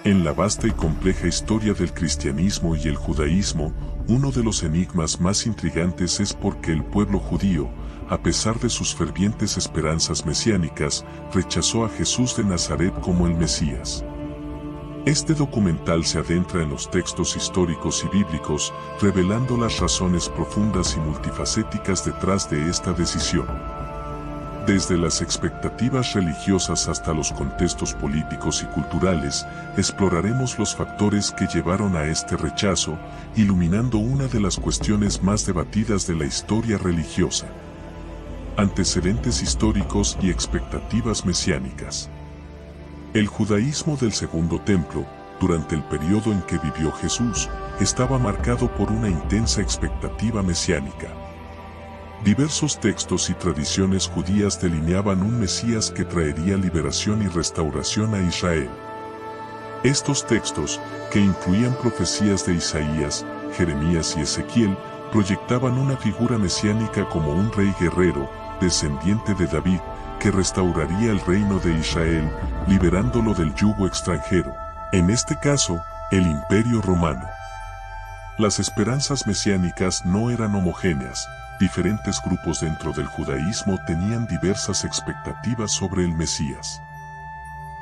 En la vasta y compleja historia del cristianismo y el judaísmo, uno de los enigmas más intrigantes es por qué el pueblo judío, a pesar de sus fervientes esperanzas mesiánicas, rechazó a Jesús de Nazaret como el Mesías. Este documental se adentra en los textos históricos y bíblicos, revelando las razones profundas y multifacéticas detrás de esta decisión. Desde las expectativas religiosas hasta los contextos políticos y culturales, exploraremos los factores que llevaron a este rechazo, iluminando una de las cuestiones más debatidas de la historia religiosa. Antecedentes históricos y expectativas mesiánicas. El judaísmo del Segundo Templo, durante el periodo en que vivió Jesús, estaba marcado por una intensa expectativa mesiánica. Diversos textos y tradiciones judías delineaban un Mesías que traería liberación y restauración a Israel. Estos textos, que incluían profecías de Isaías, Jeremías y Ezequiel, proyectaban una figura mesiánica como un rey guerrero, descendiente de David, que restauraría el reino de Israel, liberándolo del yugo extranjero, en este caso, el Imperio Romano. Las esperanzas mesiánicas no eran homogéneas. Diferentes grupos dentro del judaísmo tenían diversas expectativas sobre el Mesías.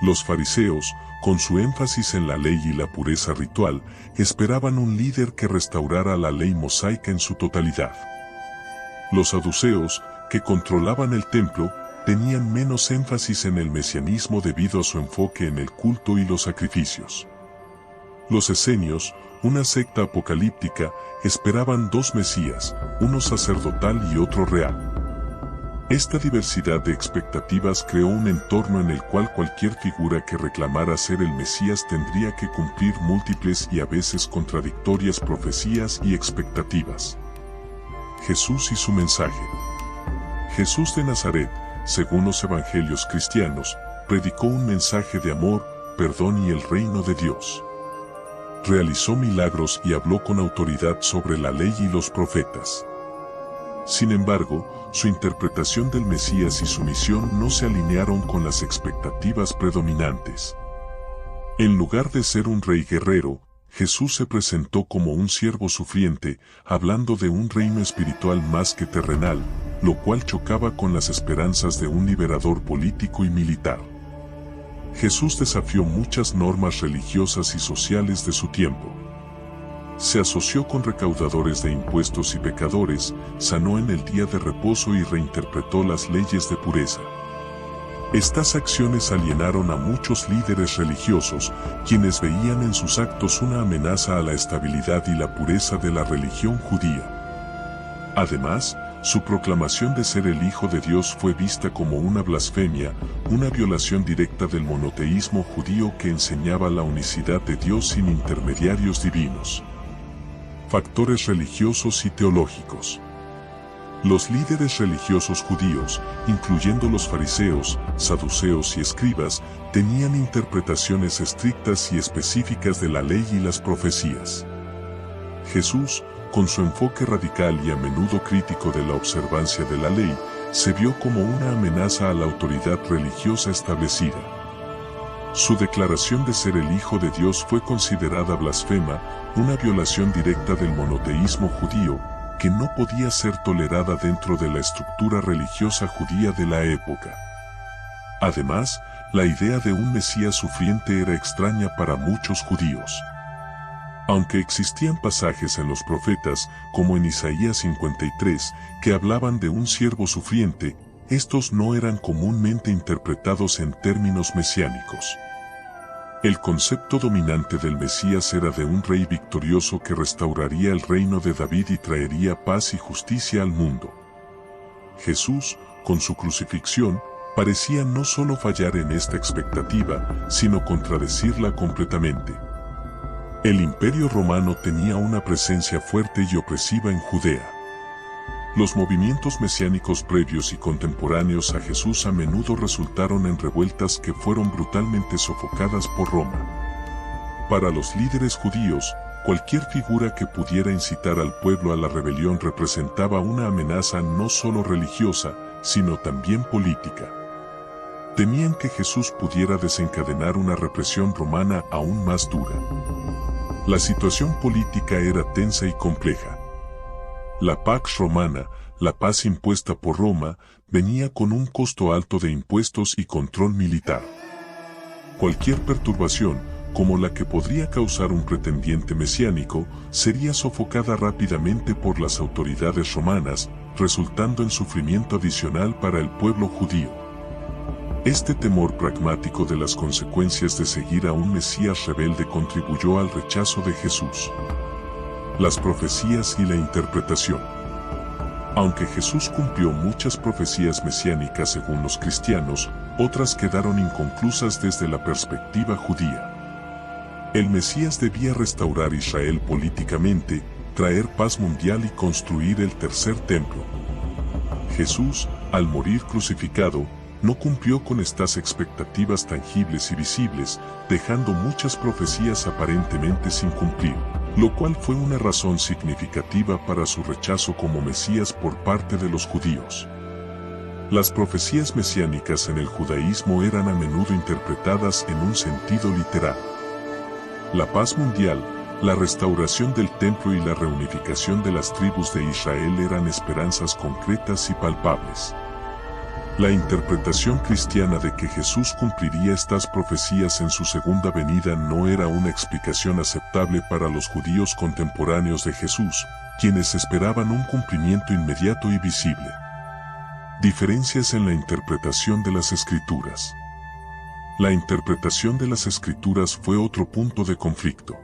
Los fariseos, con su énfasis en la ley y la pureza ritual, esperaban un líder que restaurara la ley mosaica en su totalidad. Los saduceos, que controlaban el templo, tenían menos énfasis en el mesianismo debido a su enfoque en el culto y los sacrificios. Los esenios, una secta apocalíptica, esperaban dos Mesías, uno sacerdotal y otro real. Esta diversidad de expectativas creó un entorno en el cual cualquier figura que reclamara ser el Mesías tendría que cumplir múltiples y a veces contradictorias profecías y expectativas. Jesús y su mensaje. Jesús de Nazaret, según los evangelios cristianos, predicó un mensaje de amor, perdón y el reino de Dios. Realizó milagros y habló con autoridad sobre la ley y los profetas. Sin embargo, su interpretación del Mesías y su misión no se alinearon con las expectativas predominantes. En lugar de ser un rey guerrero, Jesús se presentó como un siervo sufriente, hablando de un reino espiritual más que terrenal, lo cual chocaba con las esperanzas de un liberador político y militar. Jesús desafió muchas normas religiosas y sociales de su tiempo. Se asoció con recaudadores de impuestos y pecadores, sanó en el día de reposo y reinterpretó las leyes de pureza. Estas acciones alienaron a muchos líderes religiosos, quienes veían en sus actos una amenaza a la estabilidad y la pureza de la religión judía. Además, su proclamación de ser el Hijo de Dios fue vista como una blasfemia, una violación directa del monoteísmo judío que enseñaba la unicidad de Dios sin intermediarios divinos. Factores religiosos y teológicos. Los líderes religiosos judíos, incluyendo los fariseos, saduceos y escribas, tenían interpretaciones estrictas y específicas de la ley y las profecías. Jesús, con su enfoque radical y a menudo crítico de la observancia de la ley, se vio como una amenaza a la autoridad religiosa establecida. Su declaración de ser el Hijo de Dios fue considerada blasfema, una violación directa del monoteísmo judío, que no podía ser tolerada dentro de la estructura religiosa judía de la época. Además, la idea de un Mesías sufriente era extraña para muchos judíos. Aunque existían pasajes en los profetas, como en Isaías 53, que hablaban de un siervo sufriente, estos no eran comúnmente interpretados en términos mesiánicos. El concepto dominante del Mesías era de un rey victorioso que restauraría el reino de David y traería paz y justicia al mundo. Jesús, con su crucifixión, parecía no solo fallar en esta expectativa, sino contradecirla completamente. El Imperio Romano tenía una presencia fuerte y opresiva en Judea. Los movimientos mesiánicos previos y contemporáneos a Jesús a menudo resultaron en revueltas que fueron brutalmente sofocadas por Roma. Para los líderes judíos, cualquier figura que pudiera incitar al pueblo a la rebelión representaba una amenaza no solo religiosa, sino también política. Temían que Jesús pudiera desencadenar una represión romana aún más dura. La situación política era tensa y compleja. La Pax Romana, la paz impuesta por Roma, venía con un costo alto de impuestos y control militar. Cualquier perturbación, como la que podría causar un pretendiente mesiánico, sería sofocada rápidamente por las autoridades romanas, resultando en sufrimiento adicional para el pueblo judío. Este temor pragmático de las consecuencias de seguir a un Mesías rebelde contribuyó al rechazo de Jesús. Las profecías y la interpretación. Aunque Jesús cumplió muchas profecías mesiánicas según los cristianos, otras quedaron inconclusas desde la perspectiva judía. El Mesías debía restaurar Israel políticamente, traer paz mundial y construir el tercer templo. Jesús, al morir crucificado, no cumplió con estas expectativas tangibles y visibles, dejando muchas profecías aparentemente sin cumplir, lo cual fue una razón significativa para su rechazo como Mesías por parte de los judíos. Las profecías mesiánicas en el judaísmo eran a menudo interpretadas en un sentido literal. La paz mundial, la restauración del templo y la reunificación de las tribus de Israel eran esperanzas concretas y palpables. La interpretación cristiana de que Jesús cumpliría estas profecías en su segunda venida no era una explicación aceptable para los judíos contemporáneos de Jesús, quienes esperaban un cumplimiento inmediato y visible. Diferencias en la interpretación de las Escrituras. La interpretación de las Escrituras fue otro punto de conflicto.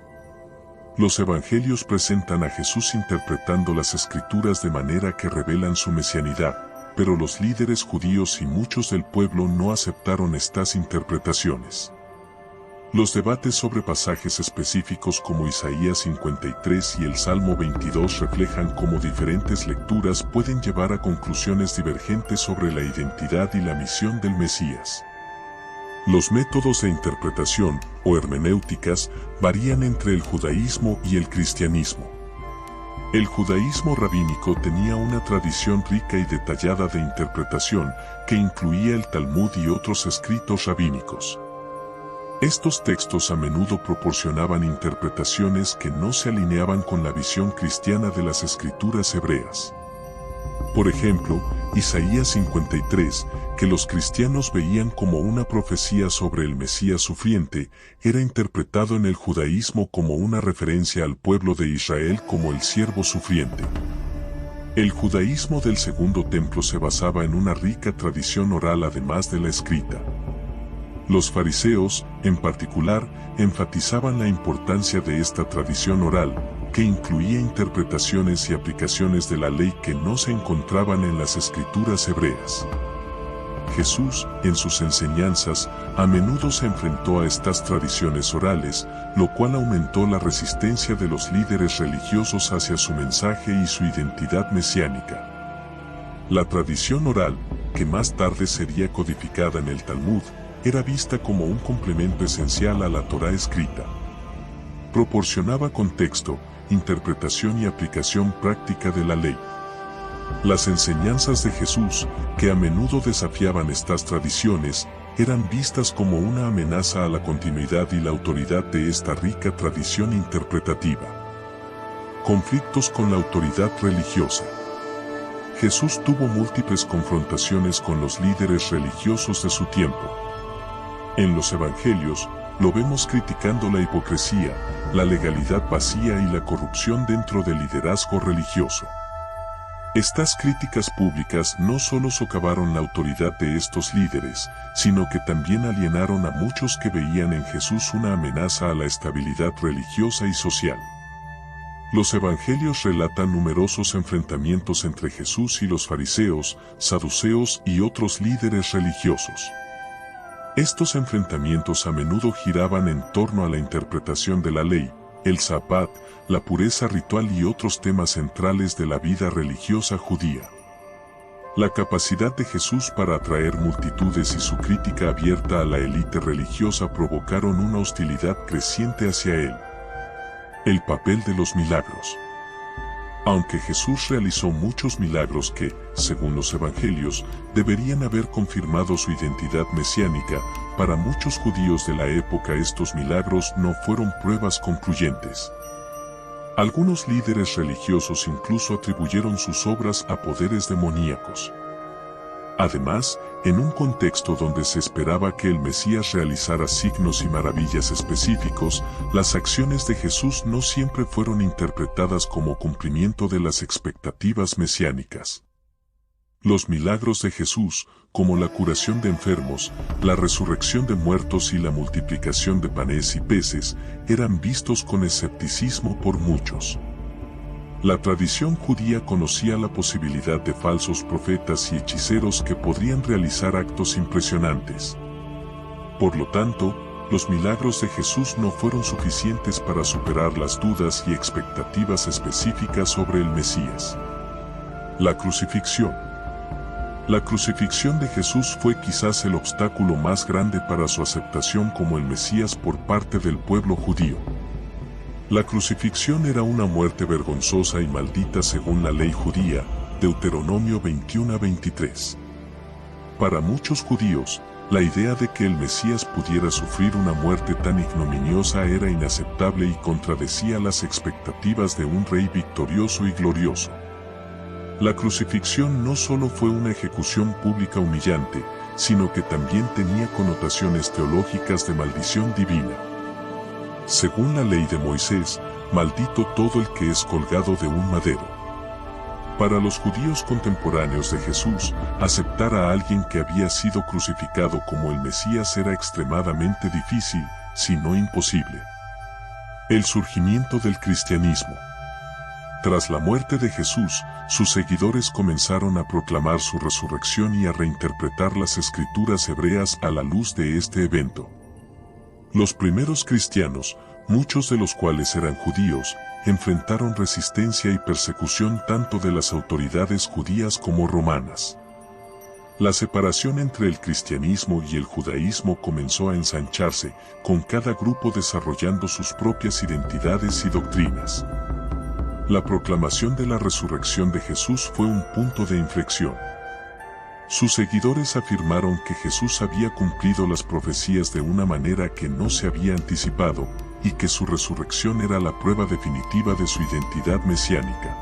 Los evangelios presentan a Jesús interpretando las Escrituras de manera que revelan su mesianidad, pero los líderes judíos y muchos del pueblo no aceptaron estas interpretaciones. Los debates sobre pasajes específicos como Isaías 53 y el Salmo 22 reflejan cómo diferentes lecturas pueden llevar a conclusiones divergentes sobre la identidad y la misión del Mesías. Los métodos de interpretación, o hermenéuticas, varían entre el judaísmo y el cristianismo. El judaísmo rabínico tenía una tradición rica y detallada de interpretación, que incluía el Talmud y otros escritos rabínicos. Estos textos a menudo proporcionaban interpretaciones que no se alineaban con la visión cristiana de las escrituras hebreas. Por ejemplo, Isaías 53, que los cristianos veían como una profecía sobre el Mesías sufriente, era interpretado en el judaísmo como una referencia al pueblo de Israel como el siervo sufriente. El judaísmo del Segundo Templo se basaba en una rica tradición oral además de la escrita. Los fariseos, en particular, enfatizaban la importancia de esta tradición oral, que incluía interpretaciones y aplicaciones de la ley que no se encontraban en las escrituras hebreas. Jesús, en sus enseñanzas, a menudo se enfrentó a estas tradiciones orales, lo cual aumentó la resistencia de los líderes religiosos hacia su mensaje y su identidad mesiánica. La tradición oral, que más tarde sería codificada en el Talmud, era vista como un complemento esencial a la Torá escrita. Proporcionaba contexto, interpretación y aplicación práctica de la ley. Las enseñanzas de Jesús, que a menudo desafiaban estas tradiciones, eran vistas como una amenaza a la continuidad y la autoridad de esta rica tradición interpretativa. Conflictos con la autoridad religiosa. Jesús tuvo múltiples confrontaciones con los líderes religiosos de su tiempo. En los evangelios, lo vemos criticando la hipocresía, la legalidad vacía y la corrupción dentro del liderazgo religioso. Estas críticas públicas no solo socavaron la autoridad de estos líderes, sino que también alienaron a muchos que veían en Jesús una amenaza a la estabilidad religiosa y social. Los evangelios relatan numerosos enfrentamientos entre Jesús y los fariseos, saduceos y otros líderes religiosos. Estos enfrentamientos a menudo giraban en torno a la interpretación de la ley, el sabbat, la pureza ritual y otros temas centrales de la vida religiosa judía. La capacidad de Jesús para atraer multitudes y su crítica abierta a la élite religiosa provocaron una hostilidad creciente hacia él. El papel de los milagros. Aunque Jesús realizó muchos milagros que, según los evangelios, deberían haber confirmado su identidad mesiánica, para muchos judíos de la época estos milagros no fueron pruebas concluyentes. Algunos líderes religiosos incluso atribuyeron sus obras a poderes demoníacos. Además, en un contexto donde se esperaba que el Mesías realizara signos y maravillas específicos, las acciones de Jesús no siempre fueron interpretadas como cumplimiento de las expectativas mesiánicas. Los milagros de Jesús, como la curación de enfermos, la resurrección de muertos y la multiplicación de panes y peces, eran vistos con escepticismo por muchos. La tradición judía conocía la posibilidad de falsos profetas y hechiceros que podrían realizar actos impresionantes. Por lo tanto, los milagros de Jesús no fueron suficientes para superar las dudas y expectativas específicas sobre el Mesías. La crucifixión. La crucifixión de Jesús fue quizás el obstáculo más grande para su aceptación como el Mesías por parte del pueblo judío. La crucifixión era una muerte vergonzosa y maldita según la ley judía, Deuteronomio 21:23. Para muchos judíos, la idea de que el Mesías pudiera sufrir una muerte tan ignominiosa era inaceptable y contradecía las expectativas de un rey victorioso y glorioso. La crucifixión no solo fue una ejecución pública humillante, sino que también tenía connotaciones teológicas de maldición divina. Según la ley de Moisés, maldito todo el que es colgado de un madero. Para los judíos contemporáneos de Jesús, aceptar a alguien que había sido crucificado como el Mesías era extremadamente difícil, si no imposible. El surgimiento del cristianismo. Tras la muerte de Jesús, sus seguidores comenzaron a proclamar su resurrección y a reinterpretar las escrituras hebreas a la luz de este evento. Los primeros cristianos, muchos de los cuales eran judíos, enfrentaron resistencia y persecución tanto de las autoridades judías como romanas. La separación entre el cristianismo y el judaísmo comenzó a ensancharse, con cada grupo desarrollando sus propias identidades y doctrinas. La proclamación de la resurrección de Jesús fue un punto de inflexión. Sus seguidores afirmaron que Jesús había cumplido las profecías de una manera que no se había anticipado, y que su resurrección era la prueba definitiva de su identidad mesiánica.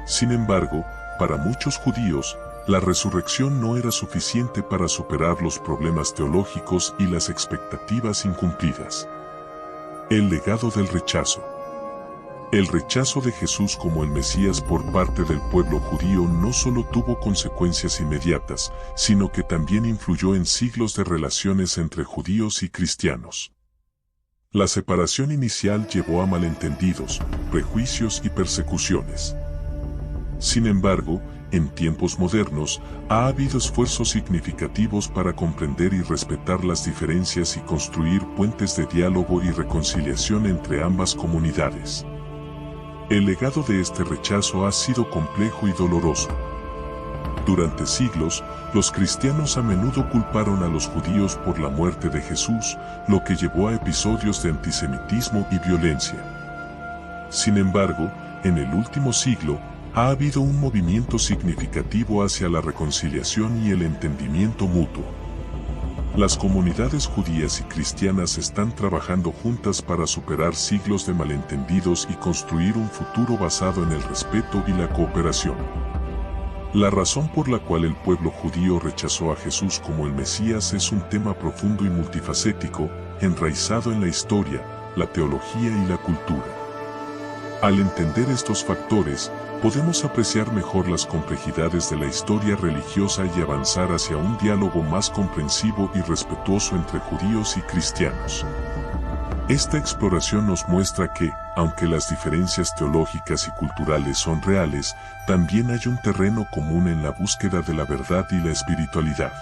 Sin embargo, para muchos judíos, la resurrección no era suficiente para superar los problemas teológicos y las expectativas incumplidas. El legado del rechazo. El rechazo de Jesús como el Mesías por parte del pueblo judío no solo tuvo consecuencias inmediatas, sino que también influyó en siglos de relaciones entre judíos y cristianos. La separación inicial llevó a malentendidos, prejuicios y persecuciones. Sin embargo, en tiempos modernos, ha habido esfuerzos significativos para comprender y respetar las diferencias y construir puentes de diálogo y reconciliación entre ambas comunidades. El legado de este rechazo ha sido complejo y doloroso. Durante siglos, los cristianos a menudo culparon a los judíos por la muerte de Jesús, lo que llevó a episodios de antisemitismo y violencia. Sin embargo, en el último siglo, ha habido un movimiento significativo hacia la reconciliación y el entendimiento mutuo. Las comunidades judías y cristianas están trabajando juntas para superar siglos de malentendidos y construir un futuro basado en el respeto y la cooperación. La razón por la cual el pueblo judío rechazó a Jesús como el Mesías es un tema profundo y multifacético, enraizado en la historia, la teología y la cultura. Al entender estos factores, podemos apreciar mejor las complejidades de la historia religiosa y avanzar hacia un diálogo más comprensivo y respetuoso entre judíos y cristianos. Esta exploración nos muestra que, aunque las diferencias teológicas y culturales son reales, también hay un terreno común en la búsqueda de la verdad y la espiritualidad.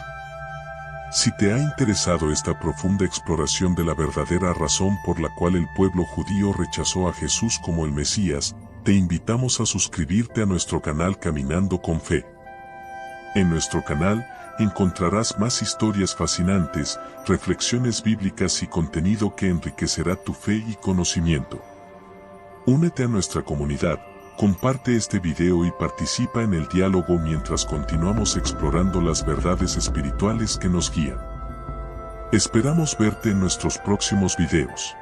Si te ha interesado esta profunda exploración de la verdadera razón por la cual el pueblo judío rechazó a Jesús como el Mesías, te invitamos a suscribirte a nuestro canal Caminando con Fe. En nuestro canal encontrarás más historias fascinantes, reflexiones bíblicas y contenido que enriquecerá tu fe y conocimiento. Únete a nuestra comunidad, Comparte este video y participa en el diálogo mientras continuamos explorando las verdades espirituales que nos guían. Esperamos verte en nuestros próximos videos.